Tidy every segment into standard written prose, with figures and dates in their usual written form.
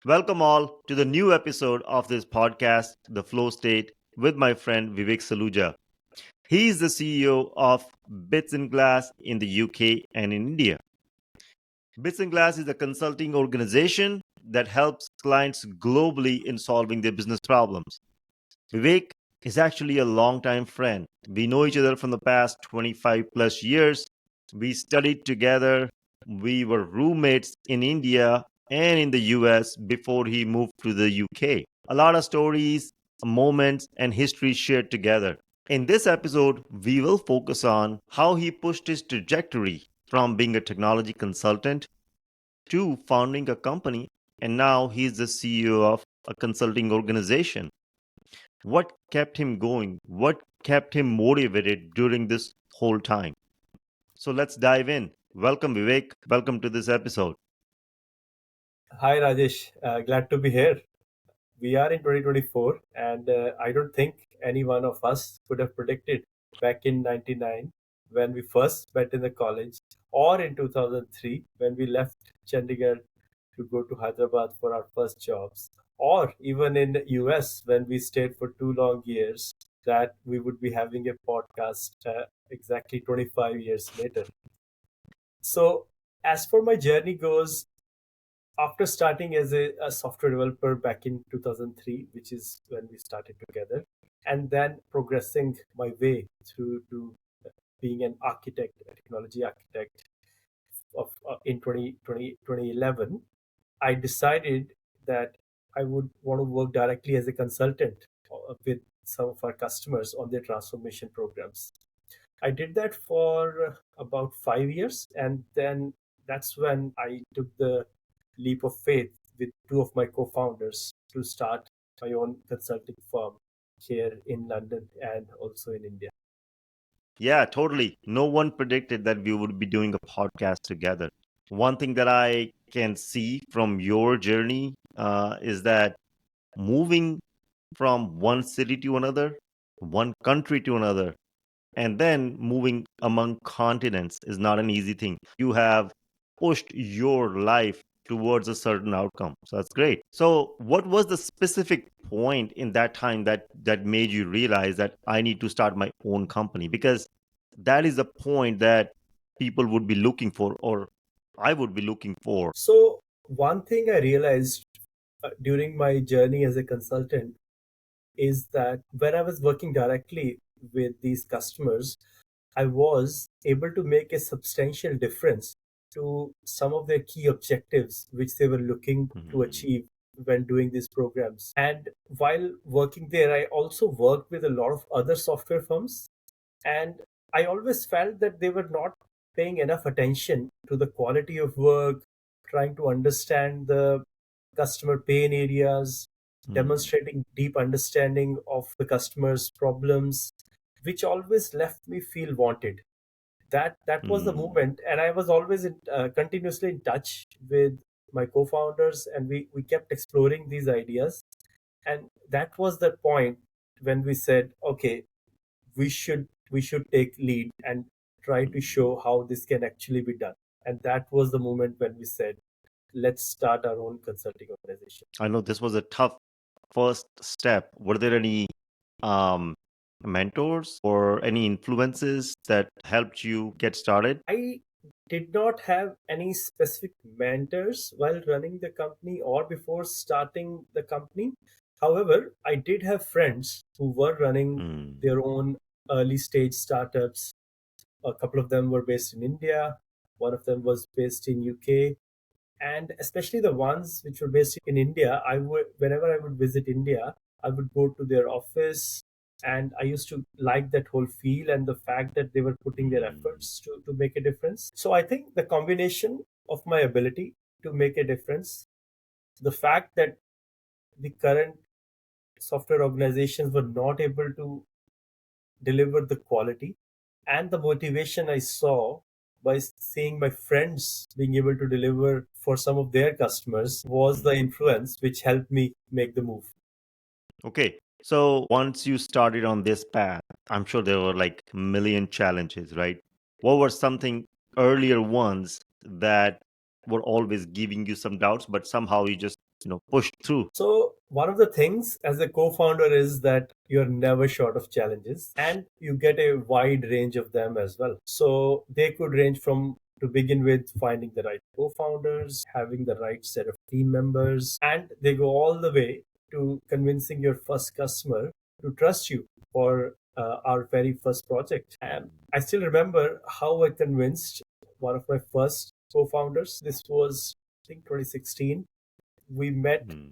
Welcome all to the new episode of this podcast, The Flow State, with my friend Vivek Saluja. He is the CEO of Bits and Glass in the UK and in India. Bits and Glass is a consulting organization that helps clients globally in solving their business problems. Vivek is actually a longtime friend. We know each other from the past 25 plus years. We studied together. We were roommates in India and in the US before he moved to the UK. A lot of stories, moments, and history shared together. In this episode, we will focus on how he pushed his trajectory from being a technology consultant to founding a company, and now he's the CEO of a consulting organization. What kept him going? What kept him motivated during this whole time? So let's dive in. Welcome, Vivek. Welcome to this episode. Hi Rajesh, glad to be here. We are in 2024, and I don't think any one of us could have predicted back in 99 when we first met in the college, or in 2003 when we left Chandigarh to go to Hyderabad for our first jobs, or even in the US when we stayed for 2 long years, that we would be having a podcast exactly 25 years later. So, as for my journey goes, after starting as a software developer back in 2003, which is when we started together, and then progressing my way through to being an architect, a technology architect in 2011, I decided that I would want to work directly as a consultant with some of our customers on their transformation programs. I did that for about 5 years, and then that's when I took the leap of faith with two of my co-founders to start my own consulting firm here in London and also in India. Yeah, totally. No one predicted that we would be doing a podcast together. One thing that I can see from your journey is that moving from one city to another, one country to another, and then moving among continents is not an easy thing. You have pushed your life towards a certain outcome. So that's great. So what was the specific point in that time that made you realize that I need to start my own company? Because that is the point that people would be looking for, or I would be looking for. So one thing I realized during my journey as a consultant is that when I was working directly with these customers, I was able to make a substantial difference to some of their key objectives which they were looking to Mhm. achieve when doing these programs. And while working there, I also worked with a lot of other software firms, and I always felt that they were not paying enough attention to the quality of work, trying to understand the customer pain areas, Mhm. demonstrating deep understanding of the customer's problems, which always left me feel wanted. That was the Mhm. moment, and I was always continuously in touch with my co-founders, and we kept exploring these ideas. And that was the point when we said, okay, we should take lead and try to Mhm. show how this can actually be done. And that was the moment when we said, let's start our own consulting organization. I know this was a tough first step. Were there any um, mentors or any influences that helped you get started? I did not have any specific mentors while running the company or before starting the company. However, I did have friends who were running Mm. their own early stage startups. A couple of them were based in India, one of them was based in UK, and especially the ones which were based in India, I would, whenever I would visit India, I would go to their office, and I used to like that whole feel and the fact that they were putting their Mm. efforts to make a difference. So I think the combination of my ability to make a difference, the fact that the current software organizations were not able to deliver the quality, and the motivation I saw by seeing my friends being able to deliver for some of their customers was the Mm. influence which helped me make the move. Okay. So once you started on this path, I'm sure there were like a million challenges, right? What were something earlier ones that were always giving you some doubts, but somehow you just push through? So, one of the things as a co founder is that you're never short of challenges and you get a wide range of them as well. So, they could range from to begin with finding the right co founders, having the right set of team members, and they go all the way to convincing your first customer to trust you for our very first project. And I still remember how I convinced one of my first co founders. This was, I think, 2016. We met. Mm.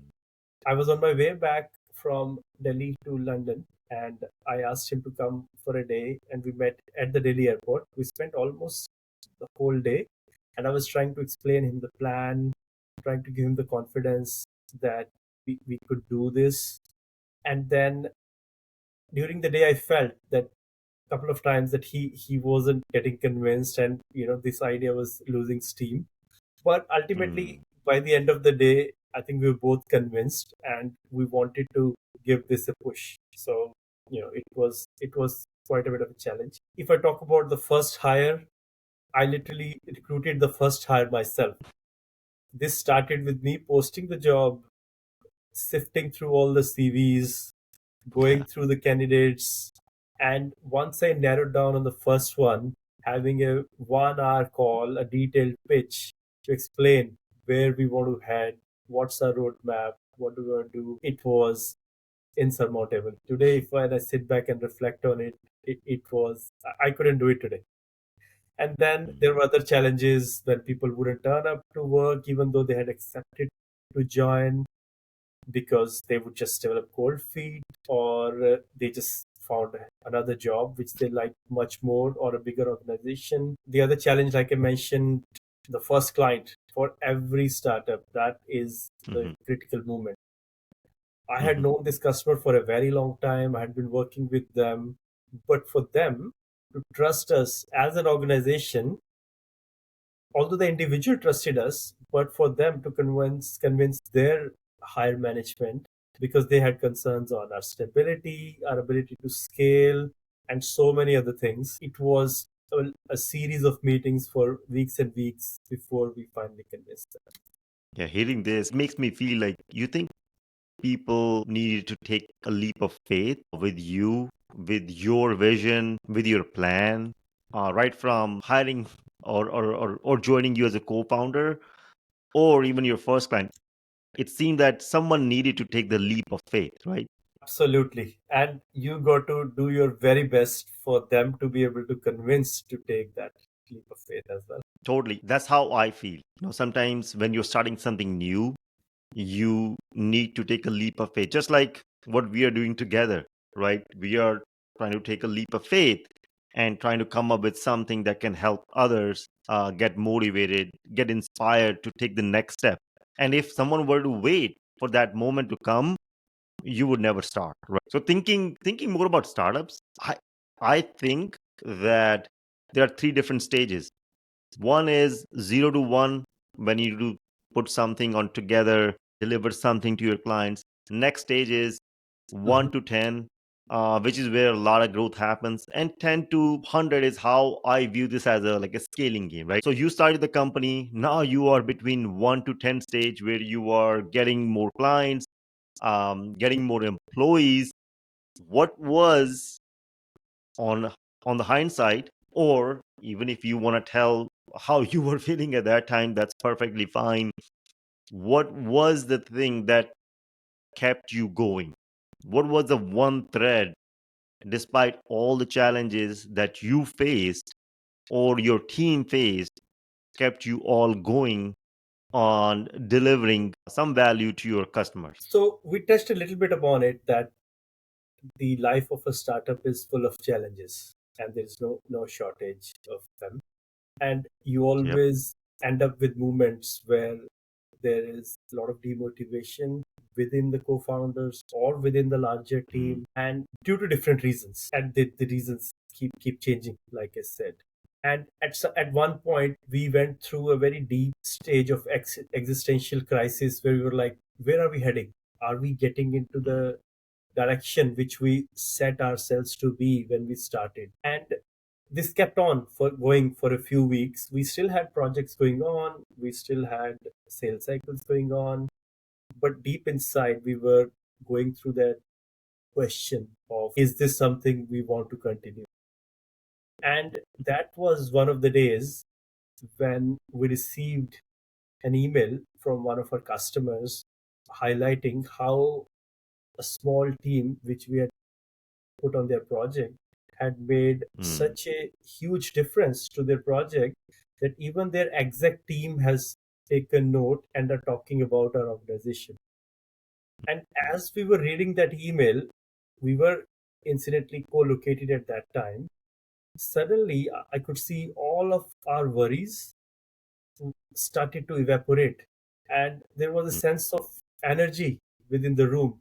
I was on my way back from Delhi to London, and I asked him to come for a day, and we met at the Delhi airport. We spent almost the whole day, and I was trying to explain him the plan, trying to give him the confidence that we could do this. And then during the day, I felt that a couple of times that he wasn't getting convinced, and this idea was losing steam. But ultimately, Mm. by the end of the day, I think we were both convinced and we wanted to give this a push. So, it was quite a bit of a challenge. If I talk about the first hire, I literally recruited the first hire myself. This started with me posting the job, sifting through all the CVs, going through the candidates, and once I narrowed down on the first one, having a 1 hour call, a detailed pitch to explain where we want to head, what's our roadmap, what do we want to do, it was insurmountable. Today, if I sit back and reflect on it, it was, I couldn't do it today. And then Mm. there were other challenges when people wouldn't turn up to work even though they had accepted to join, because they would just develop cold feet, or they just found another job which they like much more, or a bigger organization. The other challenge, like I mentioned, the first client for every startup, that is the Mhm. critical moment. I had Mhm. known this customer for a very long time. I had been working with them, but for them to trust us as an organization, although the individual trusted us, but for them to convince their higher management, because they had concerns on our stability, our ability to scale, and so many other things. It was a series of meetings for weeks and weeks before we finally convinced them. Yeah, hearing this makes me feel like you think people needed to take a leap of faith with you, with your vision, with your plan, right from hiring or joining you as a co-founder or even your first client. It seemed that someone needed to take the leap of faith, right? Absolutely. And you got to do your very best for them to be able to convince to take that leap of faith as well. Totally. That's how I feel. Sometimes when you're starting something new, you need to take a leap of faith, just like what we are doing together, right? We are trying to take a leap of faith and trying to come up with something that can help others get motivated, get inspired to take the next step. And if someone were to wait for that moment to come, you would never start, right? So thinking more about startups, I think that there are three different stages. One is 0 to 1, when you do put something on together, deliver something to your clients. Next stage is Mhm. 1 to 10, which is where a lot of growth happens. And 10 to 100 is how I view this as a like a scaling game, right? So you started the company, now you are between 1 to 10 stage where you are getting more clients, getting more employees. What was on on the hindsight, or even if you want to tell how you were feeling at that time, that's perfectly fine. What was the thing that kept you going? What was the one thread, despite all the challenges that you faced or your team faced, kept you all going on delivering some value to your customers? So we touched a little bit upon it, that the life of a startup is full of challenges and there's no shortage of them. And you Yep. always end up with moments where there is a lot of demotivation within the co-founders or within the larger Mhm. team, and due to different reasons, and the reasons keep changing, like I said. And at one point we went through a very deep stage of existential crisis, where we were like, where are we heading? Are we getting into Mhm. the direction which we set ourselves to be when we started? And this kept on for going for a few weeks. We still had projects going on, we still had sales cycles going on, but deep inside we were going through that question of, is this something we want to continue? And that was one of the days when we received an email from one of our customers highlighting how a small team which we had put on their project had made Mm. such a huge difference to their project that even their exec team has taken note and are talking about our organization. And as we were reading that email, we were incidentally co-located at that time. Suddenly, I could see all of our worries started to evaporate, and there was a Mm. sense of energy within the room.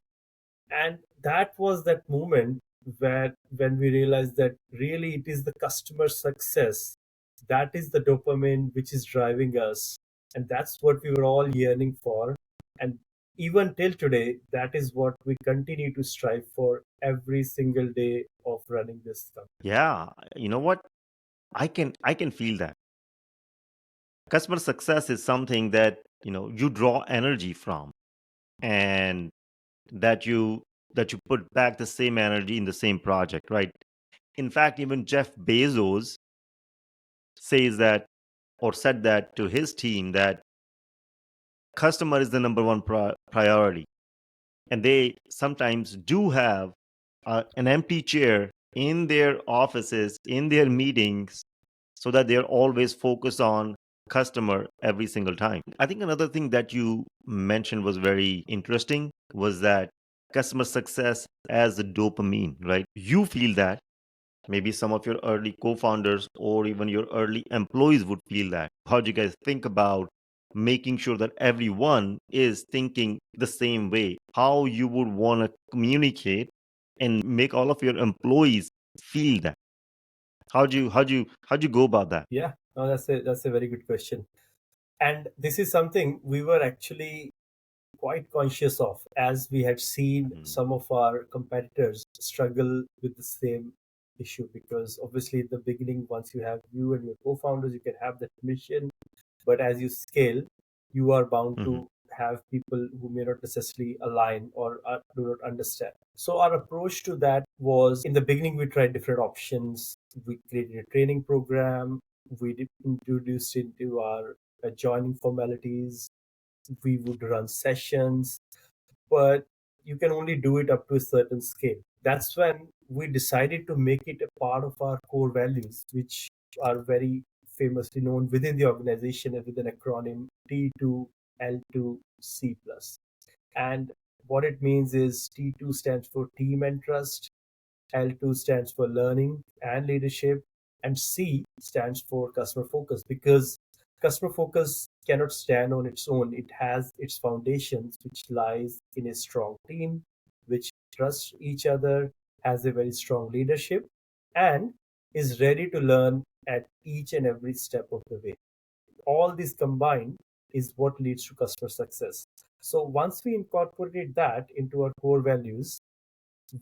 And that was that moment where when we realized that really it is the customer success, that is the dopamine which is driving us, and that's what we were all yearning for. And even till today, that is what we continue to strive for every single day of running this company. Yeah, you know what? I can feel that. Customer success is something that, you draw energy from, and that you put back the same energy in the same project, right? In fact, even Jeff Bezos says that, or said that to his team, that customer is the number one priority, and they sometimes do have an empty chair in their offices, in their meetings, so that they're always focused on customer every single time. I think another thing that you mentioned was very interesting, was that customer success as a dopamine, right? You feel that. Maybe some of your early co-founders or even your early employees would feel that. How do you guys think about making sure that everyone is thinking the same way? How you would want to communicate and make all of your employees feel that? How do you go about that? Yeah, no, that's a very good question. And this is something we were actually quite conscious of, as we had seen Mm. some of our competitors struggle with the same issue. Because obviously, at the beginning, once you have you and your co-founders, you can have that mission, but as you scale, you are bound Mhm. to have people who may not necessarily align or do not understand. So our approach to that was, in the beginning we tried different options. We created a training program. We introduced into our joining formalities. We would run sessions, but you can only do it up to a certain scale. That's when we decided to make it a part of our core values, which are very famously known within the organization with an acronym T2L2C plus. And what it means is T2 stands for team and trust, L2 stands for learning and leadership, and C stands for customer focus, because customer focus cannot stand on its own. It has its foundations, which lies in a strong team, which trusts each other, has a very strong leadership, and is ready to learn at each and every step of the way. All this combined is what leads to customer success. So once we incorporated that into our core values,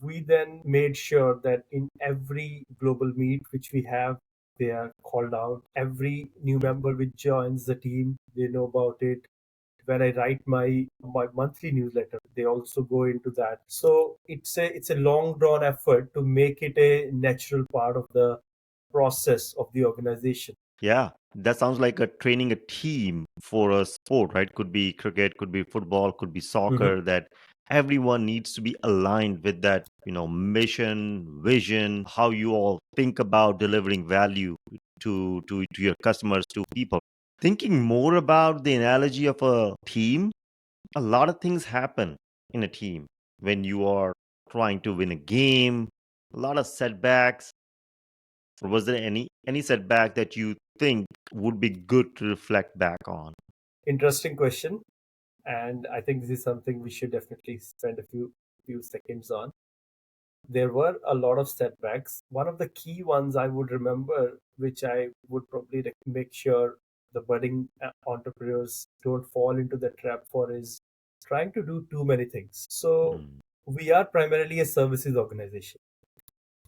we then made sure that in every global meet which we have, they are called out. Every new member which joins the team, they know about it. When I write my monthly newsletter, they also go into that. So it's a long drawn effort to make it a natural part of the process of the organization. Yeah, that sounds like a training a team for a sport, right? Could be cricket, could be football, could be Mhm. soccer, that everyone needs to be aligned with that, mission, vision, how you all think about delivering value to your customers, to people. Thinking more about the analogy of a team, a lot of things happen in a team when you are trying to win a game, a lot of setbacks. Or was there any setback that you think would be good to reflect back on? Interesting question, and I think this is something we should definitely spend a few seconds on. There were a lot of setbacks. One of the key ones I would remember, which I would probably make sure the budding entrepreneurs don't fall into the trap for, is trying to do too many things. So Mm. we are primarily a services organization.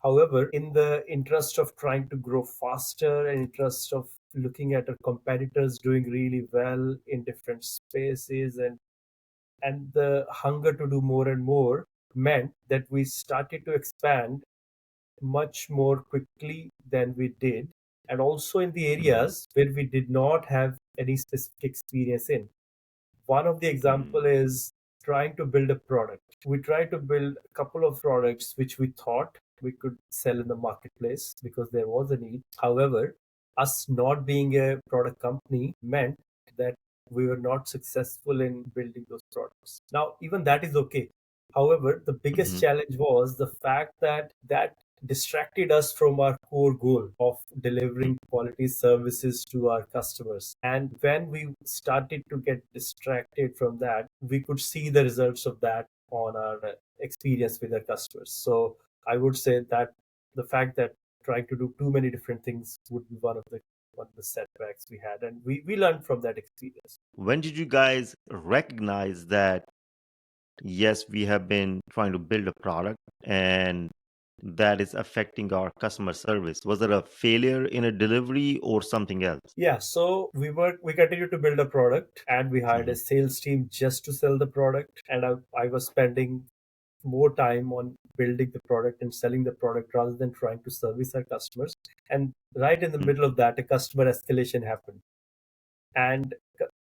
However, in the interest of trying to grow faster and interest of looking at our competitors doing really well in different spaces, And the hunger to do more and more meant that we started to expand much more quickly than we did, and also in the Mm-hmm. areas where we did not have any specific experience in. One of the example is trying to build a product. We tried to build a couple of products which we thought we could sell in the marketplace because there was a need. However, us not being a product company meant that we were not successful in building those products. Now, even that is okay. However, the biggest Mm-hmm. challenge was the fact that distracted us from our core goal of delivering quality services to our customers. And when we started to get distracted from that, we could see the results of that on our experience with our customers. So I would say that the fact that trying to do too many different things would be one of the setbacks we had, and we learned from that experience. When did you guys recognize that, yes, we have been trying to build a product and that is affecting our customer service? Was it a failure in a delivery or something else? Yeah, so we continued to build a product, and we hired Mm-hmm. a sales team just to sell the product, and I was spending more time on building the product and selling the product rather than trying to service our customers. And right in the middle of that, a customer escalation happened, and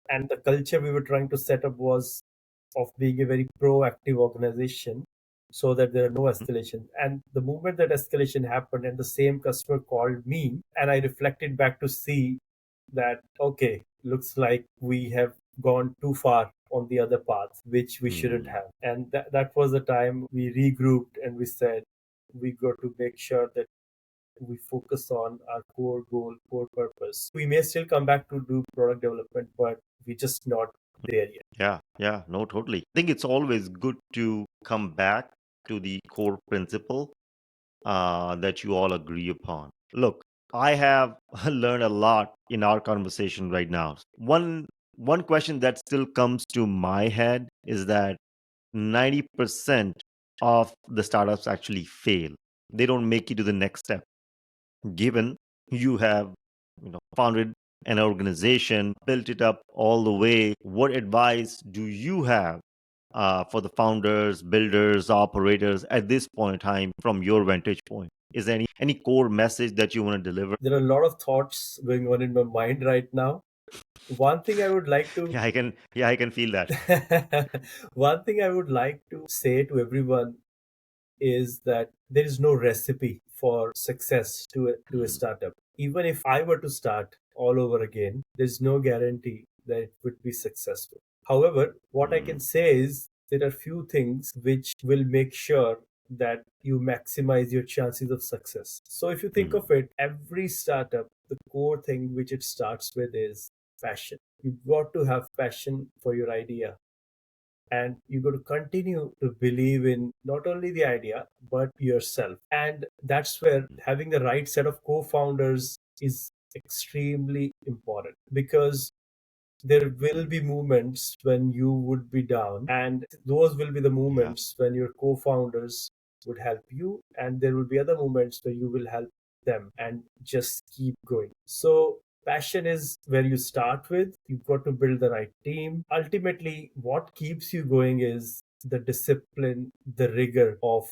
and the culture we were trying to set up was of being a very proactive organization so that there are no escalations. And the moment that escalation happened and the same customer called me, and I reflected back to see that, okay, looks like we have gone too far on the other path, which we shouldn't Mm-hmm. have. And that was the time we regrouped and we said, we got to make sure that we focus on our core goal, core purpose. We may still come back to do product development, but we're just not there yet. Yeah, yeah, no, totally. I think it's always good to come back to the core principle that you all agree upon. Look, I have learned a lot in our conversation right now. One question that still comes to my head is that 90% of the startups actually fail. They don't make it to the next step. Given you have, founded an organization, built it up all the way, what advice do you have for the founders, builders, operators at this point in time from your vantage point? Is there any core message that you want to deliver? There are a lot of thoughts going on in my mind right now. One thing I would like to Yeah, I can feel that. one thing I would like to say to everyone is that there is no recipe for success to a Mhm. startup. Even if I were to start all over again, there's no guarantee that it would be successful. However, what I Mm, can say is there are few things which will make sure that you maximize your chances of success. So if you think mm, of it, every startup, the core thing which it starts with is passion. You've got to have passion for your idea, and you got to continue to believe in not only the idea but yourself. And that's where having the right set of co-founders is extremely important, because there will be moments when you would be down, and those will be the yeah. moments when your co-founders would help you, and there will be other moments where you will help them and just keep going. So passion is where you start with. You've got to build the right team. Ultimately, what keeps you going is the discipline, the rigor of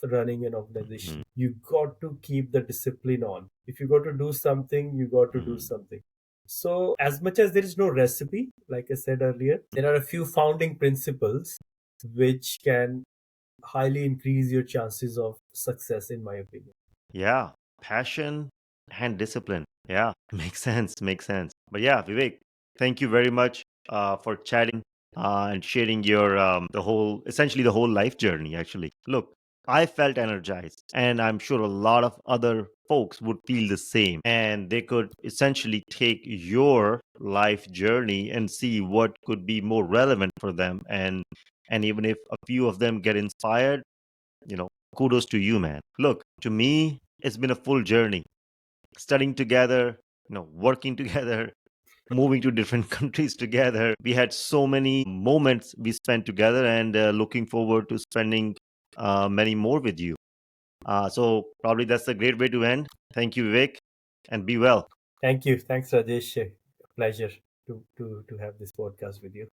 running an Mhm, organization. You got to keep the discipline on. If you got to do something, you got to do mhm. something. So, as much as there is no recipe, like I said earlier, there are a few founding principles which can highly increase your chances of success, in my opinion. Yeah, passion and discipline. Yeah, makes sense. Makes sense. But yeah, Vivek, thank you very much for chatting and sharing your essentially the whole life journey. Actually, look, I felt energized, and I'm sure a lot of other folks would feel the same, and they could essentially take your life journey and see what could be more relevant for them, and even if a few of them get inspired, you know, kudos to you, man. Look, to me, it's been a full journey. Studying together, working together, moving to different countries together. We had so many moments we spent together, and looking forward to spending many more with you. So, probably that's a great way to end. Thank you, Vivek, and be well. Thank you. Thanks, Rajesh. Pleasure to have this podcast with you.